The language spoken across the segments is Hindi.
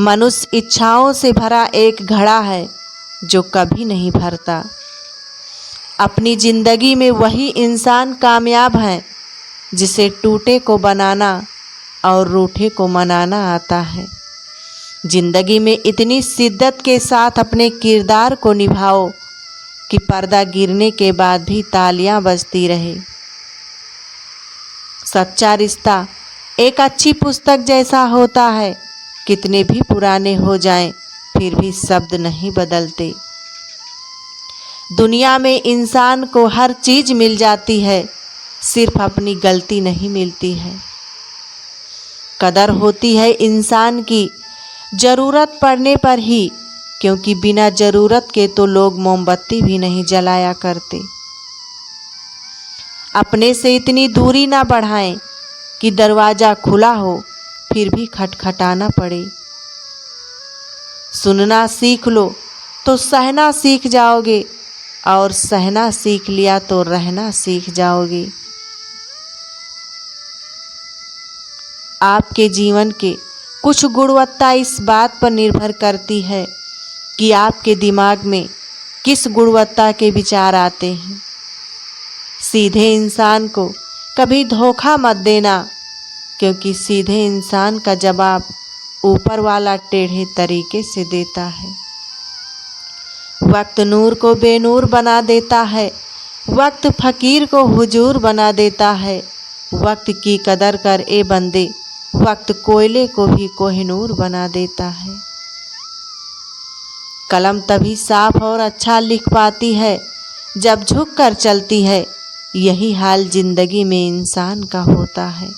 मनुष्य इच्छाओं से भरा एक घड़ा है जो कभी नहीं भरता। अपनी जिंदगी में वही इंसान कामयाब है जिसे टूटे को बनाना और रूठे को मनाना आता है। जिंदगी में इतनी शिद्दत के साथ अपने किरदार को निभाओ कि पर्दा गिरने के बाद भी तालियां बजती रहे। सच्चा रिश्ता एक अच्छी पुस्तक जैसा होता है, कितने भी पुराने हो जाएं फिर भी शब्द नहीं बदलते। दुनिया में इंसान को हर चीज मिल जाती है, सिर्फ अपनी गलती नहीं मिलती है। कदर होती है इंसान की जरूरत पड़ने पर ही, क्योंकि बिना जरूरत के तो लोग मोमबत्ती भी नहीं जलाया करते। अपने से इतनी दूरी ना बढ़ाएं कि दरवाजा खुला हो फिर भी खटखटाना पड़े। सुनना सीख लो तो सहना सीख जाओगे, और सहना सीख लिया तो रहना सीख जाओगे। आपके जीवन के कुछ गुणवत्ता इस बात पर निर्भर करती है कि आपके दिमाग में किस गुणवत्ता के विचार आते हैं। सीधे इंसान को कभी धोखा मत देना, क्योंकि सीधे इंसान का जवाब ऊपर वाला टेढ़े तरीके से देता है। वक्त नूर को बेनूर बना देता है, वक्त फकीर को हुजूर बना देता है। वक्त की कदर कर ए बंदे, वक्त कोयले को भी कोहिनूर बना देता है। कलम तभी साफ और अच्छा लिख पाती है जब झुक कर चलती है। यही हाल जिंदगी में इंसान का होता है।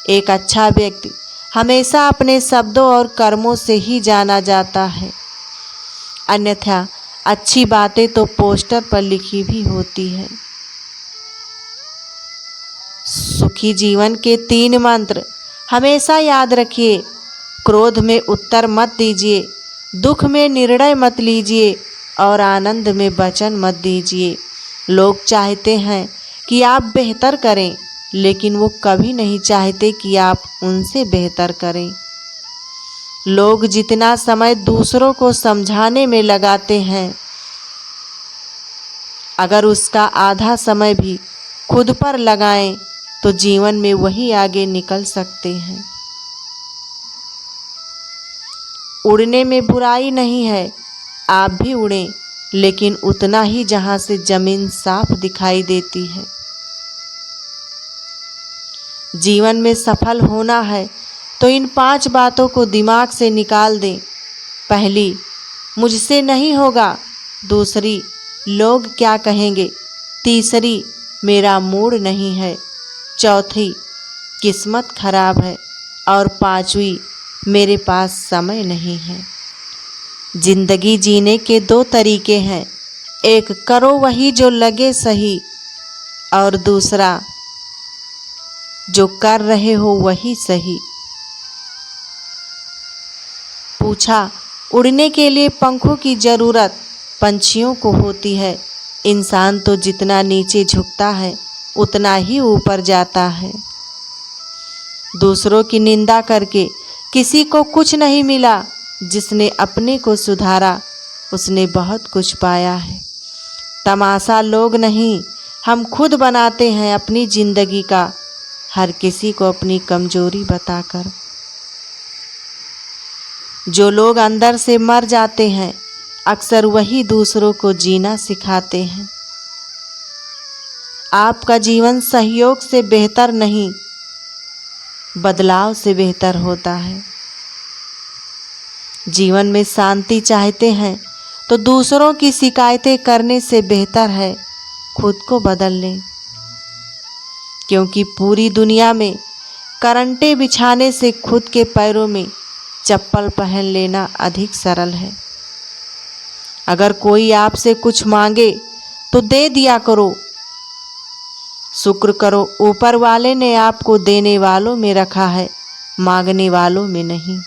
एक अच्छा व्यक्ति हमेशा अपने शब्दों और कर्मों से ही जाना जाता है, अन्यथा अच्छी बातें तो पोस्टर पर लिखी भी होती है। सुखी जीवन के 3 मंत्र हमेशा याद रखिए। क्रोध में उत्तर मत दीजिए, दुख में निर्णय मत लीजिए, और आनंद में वचन मत दीजिए। लोग चाहते हैं कि आप बेहतर करें, लेकिन वो कभी नहीं चाहते कि आप उनसे बेहतर करें। लोग जितना समय दूसरों को समझाने में लगाते हैं, अगर उसका आधा समय भी खुद पर लगाएं तो जीवन में वही आगे निकल सकते हैं। उड़ने में बुराई नहीं है, आप भी उड़ें, लेकिन उतना ही जहां से जमीन साफ दिखाई देती है। जीवन में सफल होना है तो इन 5 बातों को दिमाग से निकाल दें। पहली, मुझसे नहीं होगा। दूसरी, लोग क्या कहेंगे। तीसरी, मेरा मूड नहीं है। चौथी, किस्मत खराब है। और 5वीं, मेरे पास समय नहीं है। जिंदगी जीने के 2 तरीके हैं, एक करो वही जो लगे सही, और दूसरा जो कर रहे हो वही सही। पूछा, उड़ने के लिए पंखों की जरूरत पंछियों को होती है। इंसान तो जितना नीचे झुकता है उतना ही ऊपर जाता है। दूसरों की निंदा करके किसी को कुछ नहीं मिला। जिसने अपने को सुधारा उसने बहुत कुछ पाया है। तमाशा लोग नहीं, हम खुद बनाते हैं अपनी जिंदगी का, हर किसी को अपनी कमजोरी बताकर। जो लोग अंदर से मर जाते हैं अक्सर वही दूसरों को जीना सिखाते हैं। आपका जीवन सहयोग से बेहतर नहीं, बदलाव से बेहतर होता है। जीवन में शांति चाहते हैं तो दूसरों की शिकायतें करने से बेहतर है खुद को बदल लें, क्योंकि पूरी दुनिया में करंटे बिछाने से खुद के पैरों में चप्पल पहन लेना अधिक सरल है। अगर कोई आपसे कुछ मांगे तो दे दिया करो। शुक्र करो ऊपर वाले ने आपको देने वालों में रखा है, मांगने वालों में नहीं।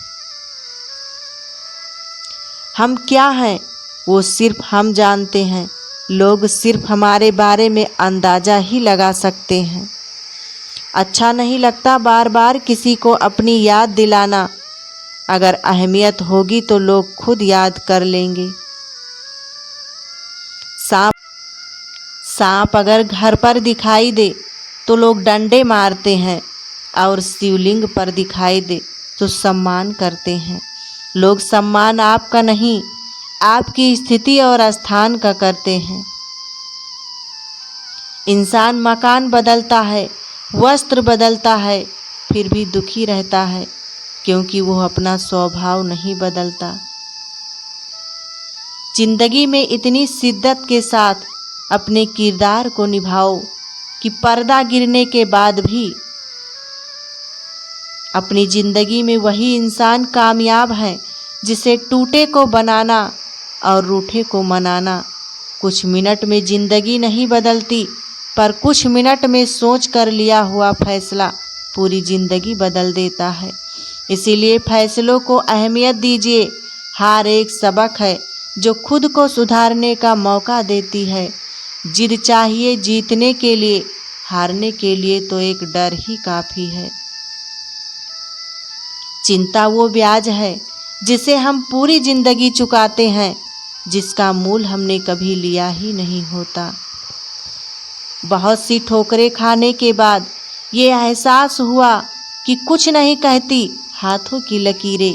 हम क्या हैं वो सिर्फ हम जानते हैं। लोग सिर्फ हमारे बारे में अंदाजा ही लगा सकते हैं। अच्छा नहीं लगता बार बार किसी को अपनी याद दिलाना। अगर अहमियत होगी तो लोग खुद याद कर लेंगे। सांप अगर घर पर दिखाई दे तो लोग डंडे मारते हैं, और शिवलिंग पर दिखाई दे तो सम्मान करते हैं। लोग सम्मान आपका नहीं, आपकी स्थिति और स्थान का करते हैं। इंसान मकान बदलता है, वस्त्र बदलता है, फिर भी दुखी रहता है, क्योंकि वो अपना स्वभाव नहीं बदलता। जिंदगी में इतनी शिद्दत के साथ अपने किरदार को निभाओ कि पर्दा गिरने के बाद भी अपनी जिंदगी में वही इंसान कामयाब है जिसे टूटे को बनाना और रूठे को मनाना। कुछ मिनट में जिंदगी नहीं बदलती, पर कुछ मिनट में सोच कर लिया हुआ फैसला पूरी जिंदगी बदल देता है। इसीलिए फैसलों को अहमियत दीजिए। हार एक सबक है जो खुद को सुधारने का मौका देती है। जिद चाहिए जीतने के लिए, हारने के लिए तो एक डर ही काफ़ी है। चिंता वो ब्याज है जिसे हम पूरी जिंदगी चुकाते हैं, जिसका मूल हमने कभी लिया ही नहीं होता। बहुत सी ठोकरें खाने के बाद ये एहसास हुआ कि कुछ नहीं कहती हाथों की लकीरें।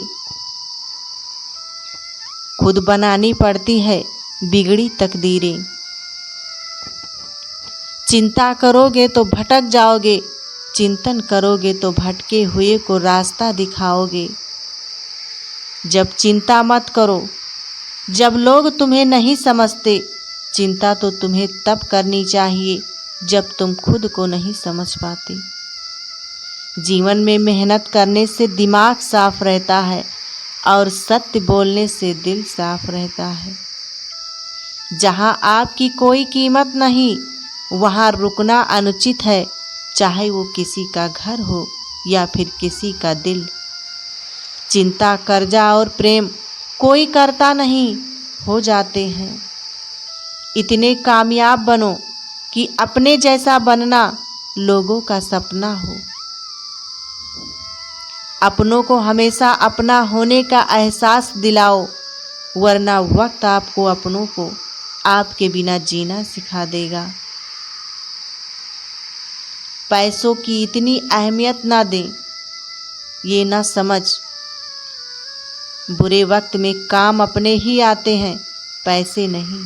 खुद बनानी पड़ती है बिगड़ी तकदीरें। चिंता करोगे तो भटक जाओगे, चिंतन करोगे तो भटके हुए को रास्ता दिखाओगे। जब चिंता मत करो जब लोग तुम्हें नहीं समझते। चिंता तो तुम्हें तब करनी चाहिए जब तुम खुद को नहीं समझ पाते। जीवन में मेहनत करने से दिमाग साफ रहता है, और सत्य बोलने से दिल साफ रहता है। जहाँ आपकी कोई कीमत नहीं, वहाँ रुकना अनुचित है, चाहे वो किसी का घर हो या फिर किसी का दिल। चिंता, कर्जा और प्रेम कोई करता नहीं, हो जाते हैं। इतने कामयाब बनो कि अपने जैसा बनना लोगों का सपना हो। अपनों को हमेशा अपना होने का एहसास दिलाओ, वरना वक्त आपको अपनों को आपके बिना जीना सिखा देगा। पैसों की इतनी अहमियत ना दें, ये ना समझ। बुरे वक्त में काम अपने ही आते हैं, पैसे नहीं।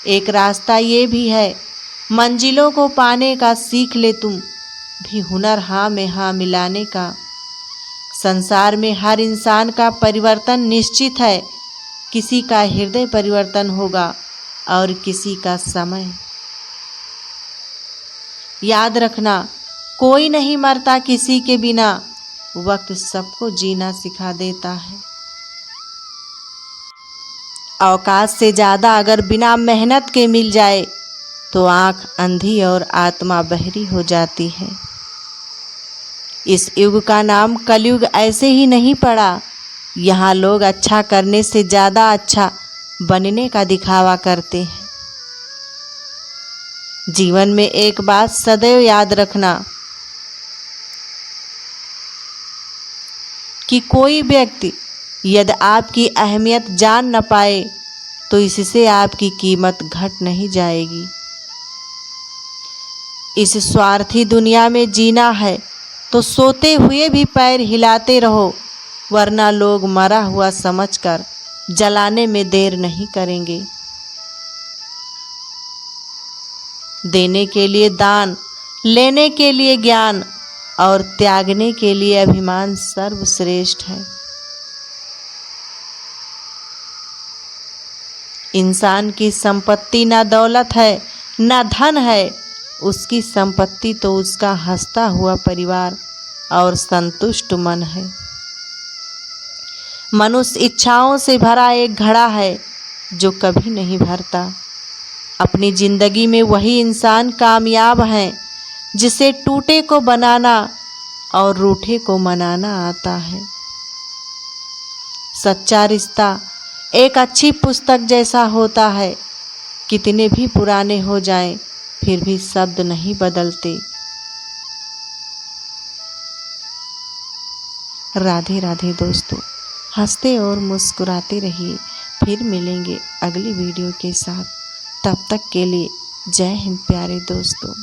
एक रास्ता ये भी है, मंजिलों को पाने का सीख ले तुम भी हुनर हाँ में हाँ मिलाने का। संसार में हर इंसान का परिवर्तन निश्चित है, किसी का हृदय परिवर्तन होगा और किसी का समय। याद रखना, कोई नहीं मरता किसी के बिना, वक्त सबको जीना सिखा देता है। औकात से ज़्यादा अगर बिना मेहनत के मिल जाए तो आँख अंधी और आत्मा बहरी हो जाती है। इस युग का नाम कलयुग ऐसे ही नहीं पड़ा। यहाँ लोग अच्छा करने से ज़्यादा अच्छा बनने का दिखावा करते हैं। जीवन में एक बात सदैव याद रखना कि कोई व्यक्ति यदि आपकी अहमियत जान न पाए तो इससे आपकी कीमत घट नहीं जाएगी। इस स्वार्थी दुनिया में जीना है तो सोते हुए भी पैर हिलाते रहो, वरना लोग मरा हुआ समझकर जलाने में देर नहीं करेंगे। देने के लिए दान, लेने के लिए ज्ञान और त्यागने के लिए अभिमान सर्वश्रेष्ठ है। इंसान की संपत्ति ना दौलत है ना धन है, उसकी संपत्ति तो उसका हंसता हुआ परिवार और संतुष्ट मन है। मनुष्य इच्छाओं से भरा एक घड़ा है जो कभी नहीं भरता। अपनी जिंदगी में वही इंसान कामयाब है जिसे टूटे को बनाना और रूठे को मनाना आता है। सच्चा रिश्ता एक अच्छी पुस्तक जैसा होता है, कितने भी पुराने हो जाएं फिर भी शब्द नहीं बदलते। राधे राधे दोस्तों। हंसते और मुस्कुराते रहिए। फिर मिलेंगे अगली वीडियो के साथ। तब तक के लिए जय हिंद प्यारे दोस्तों।